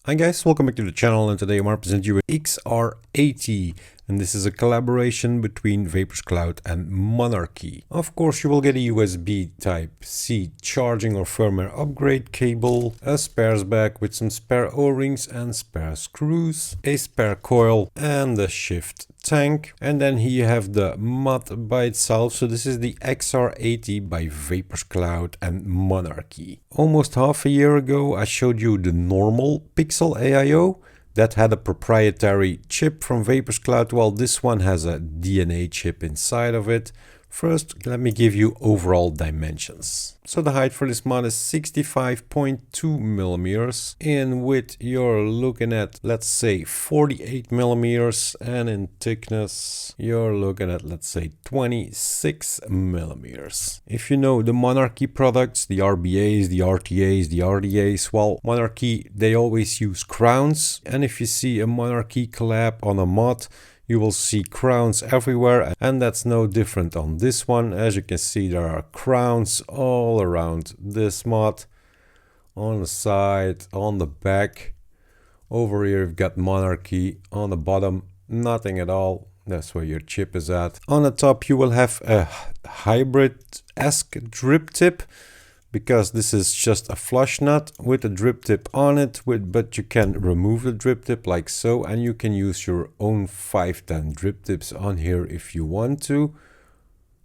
Hi guys, welcome back to the channel, and today I'm going to present you an XR-80, and this is a collaboration between Vaperz Cloud and Monarchy. Of course, you will get a USB Type-C charging or firmware upgrade cable, a spares bag with some spare O-rings and spare screws, a spare coil and a shift tank, and then here you have the mod by itself. So this is the XR-80 by Vaperz Cloud and Monarchy. Almost half a year ago I showed you the normal Pixel AIO that had a proprietary chip from Vaperz Cloud, while this one has a DNA chip inside of it. First, let me give you overall dimensions. So the height for this mod is 65.2 millimeters. In width, you're looking at, let's say, 48 millimeters. And in thickness, you're looking at, let's say, 26 millimeters. If you know the Monarchy products, the RBAs, the RTAs, the RDAs, well, Monarchy, they always use crowns. And if you see a Monarchy collab on a mod, you will see crowns everywhere, and that's no different on this one. As you can see, there are crowns all around this mod, on the side, on the back. Over here you've got Monarchy. On the bottom, nothing at all. That's where your chip is at. On the top you will have a hybrid-esque drip tip, because this is just a flush nut with a drip tip on it, but you can remove the drip tip like so, and you can use your own 510 drip tips on here if you want to.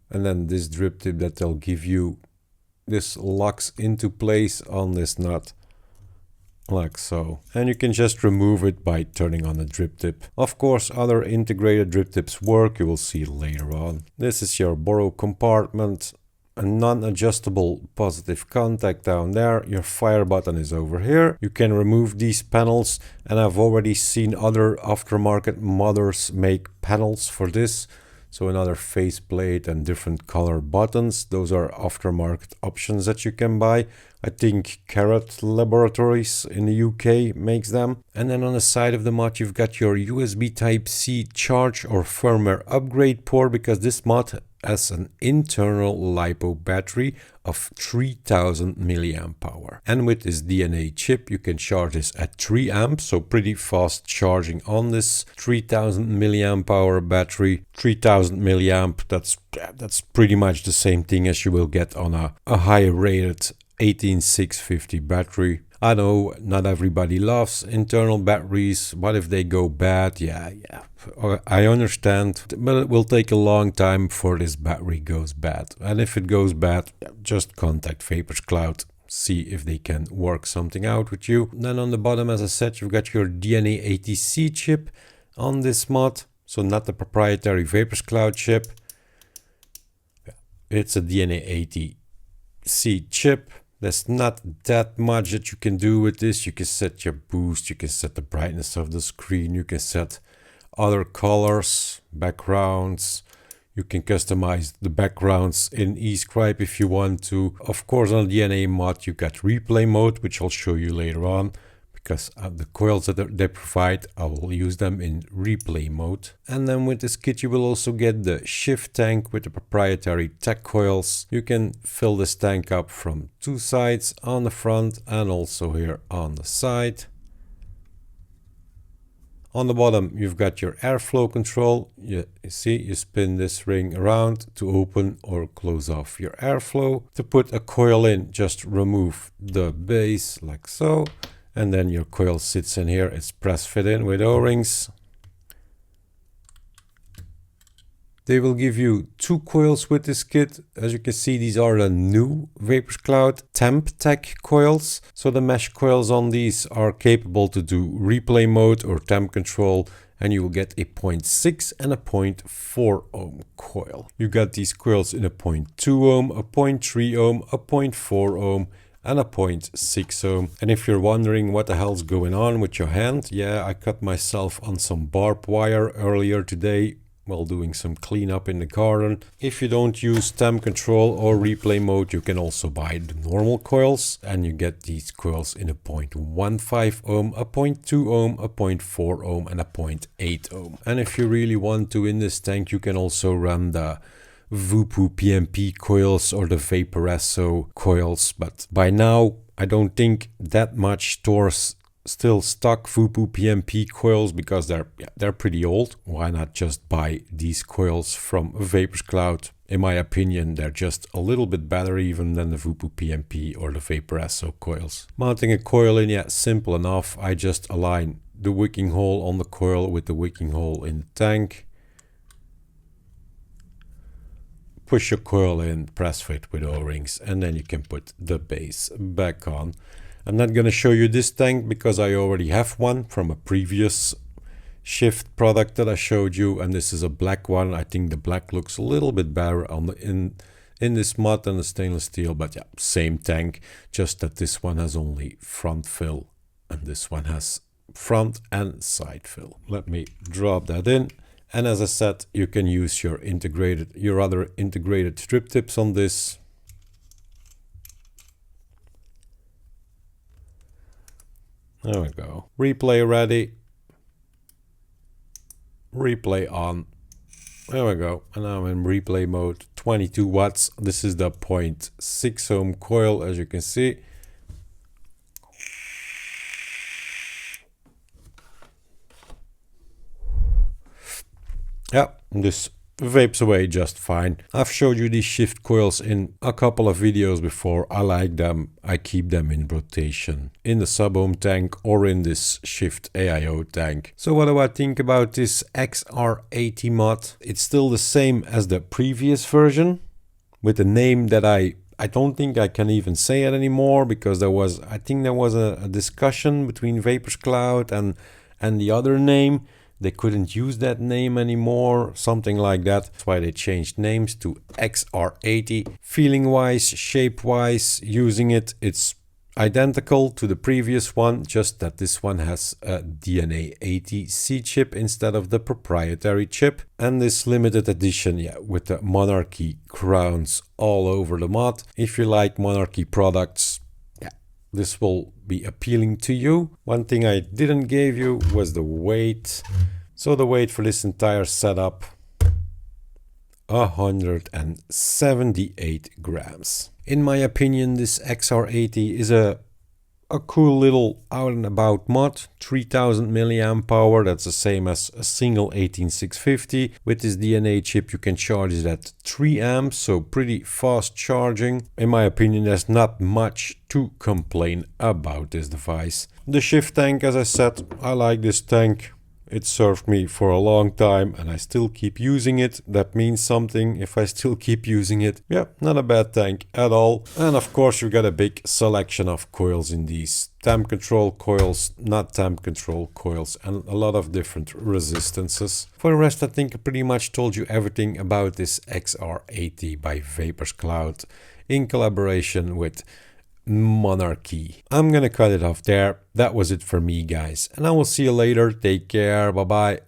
And then this drip tip that they'll give you, this locks into place on this nut like so, and you can just remove it by turning on the drip tip. Of course, other integrated drip tips work, you will see later on. This is your borrow compartment. A non-adjustable positive contact down there. Your fire button is over here. You can remove these panels, and I've already seen other aftermarket modders make panels for this. So another faceplate and different color buttons. Those are aftermarket options that you can buy. I think Carrot Laboratories in the UK makes them. And then on the side of the mod you've got your USB Type-C charge or firmware upgrade port, because this mod has an internal LiPo battery of 3000 milliamp hour. And with this DNA chip you can charge this at 3 amps, so pretty fast charging on this 3000 milliamp hour battery. 3000 milliamp, that's pretty much the same thing as you will get on a high rated 18650 battery. I know not everybody loves internal batteries. What if they go bad? Yeah, I understand, but it will take a long time before this battery goes bad. And if it goes bad, just contact Vaperz Cloud, see if they can work something out with you. Then on the bottom, as I said, you've got your DNA ATC chip on this mod. So not the proprietary Vaperz Cloud chip. It's a DNA ATC chip. There's not that much that you can do with this. You can set your boost, you can set the brightness of the screen, you can set other colors, backgrounds. You can customize the backgrounds in eScribe if you want to. Of course, on the DNA mod you got replay mode, which I'll show you later on, because the coils that they provide, I will use them in replay mode. And then with this kit you will also get the shift tank with the proprietary tech coils. You can fill this tank up from two sides, on the front and also here on the side. On the bottom you've got your airflow control. You see, you spin this ring around to open or close off your airflow. To put a coil in, just remove the base like so. And then your coil sits in here. It's press fit in with O-rings. They will give you two coils with this kit. As you can see, these are the new Vaperz Cloud Temp Tech coils. So the mesh coils on these are capable to do replay mode or temp control. And you will get a 0.6 and a 0.4 ohm coil. You got these coils in a 0.2 ohm, a 0.3 ohm, a 0.4 ohm, and a 0.6 ohm. And if you're wondering what the hell's going on with your hand, yeah, I cut myself on some barbed wire earlier today while doing some cleanup in the garden. If you don't use temp control or replay mode, you can also buy the normal coils, and you get these coils in a 0.15 ohm, a 0.2 ohm, a 0.4 ohm, and a 0.8 ohm. And if you really want to in this tank, you can also run the Vupu PMP coils or the Vaperz coils, but by now I don't think that much stores still stock Fupu PMP coils because they're pretty old. Why not just buy these coils from Vaperz Cloud? In my opinion, they're just a little bit better even than the Fupu PMP or the Vaperz coils. Mounting a coil in, yeah, simple enough. I just align the wicking hole on the coil with the wicking hole in the tank. Push your coil in, press fit with O-rings, and then you can put the base back on. I'm not going to show you this tank because I already have one from a previous shift product that I showed you, and this is a black one. I think the black looks a little bit better on the in this mod than the stainless steel, but yeah, same tank, just that this one has only front fill and this one has front and side fill. Let me drop that in. And as I said, you can use your other integrated strip tips on this. There we go. Replay ready. Replay on. There we go. And now I'm in replay mode. 22 watts. This is the 0.6 ohm coil, as you can see. Yeah, this vapes away just fine. I've showed you these shift coils in a couple of videos before. I like them. I keep them in rotation in the sub-ohm tank or in this shift AIO tank. So what do I think about this XR-80 mod? It's still the same as the previous version with a name that I don't think I can even say it anymore because I think there was a discussion between Vaperz Cloud and the other name. They couldn't use that name anymore, something like that. That's why they changed names to XR-80. Feeling-wise, shape-wise, using it, it's identical to the previous one, just that this one has a DNA 80C chip instead of the proprietary chip. And this limited edition, yeah, with the Monarchy crowns all over the mod. If you like Monarchy products, this will be appealing to you. One thing I didn't give you was the weight. So the weight for this entire setup, 178 grams. In my opinion, this XR-80 is a cool little out and about mod. 3000 milliamp power, that's the same as a single 18650. With this DNA chip you can charge it at 3 amps, so pretty fast charging. In my opinion, there's not much to complain about this device. The shift tank, as I said, I like this tank. It served me for a long time and I still keep using it. That means something if I still keep using it. Yeah, not a bad tank at all. And of course you got a big selection of coils in these. Temp control coils, not temp control coils, and a lot of different resistances. For the rest, I think I pretty much told you everything about this XR-80 by Vaperz Cloud in collaboration with Monarchy. I'm gonna cut it off there. That was it for me, guys, and I will see you later. Take care. Bye bye.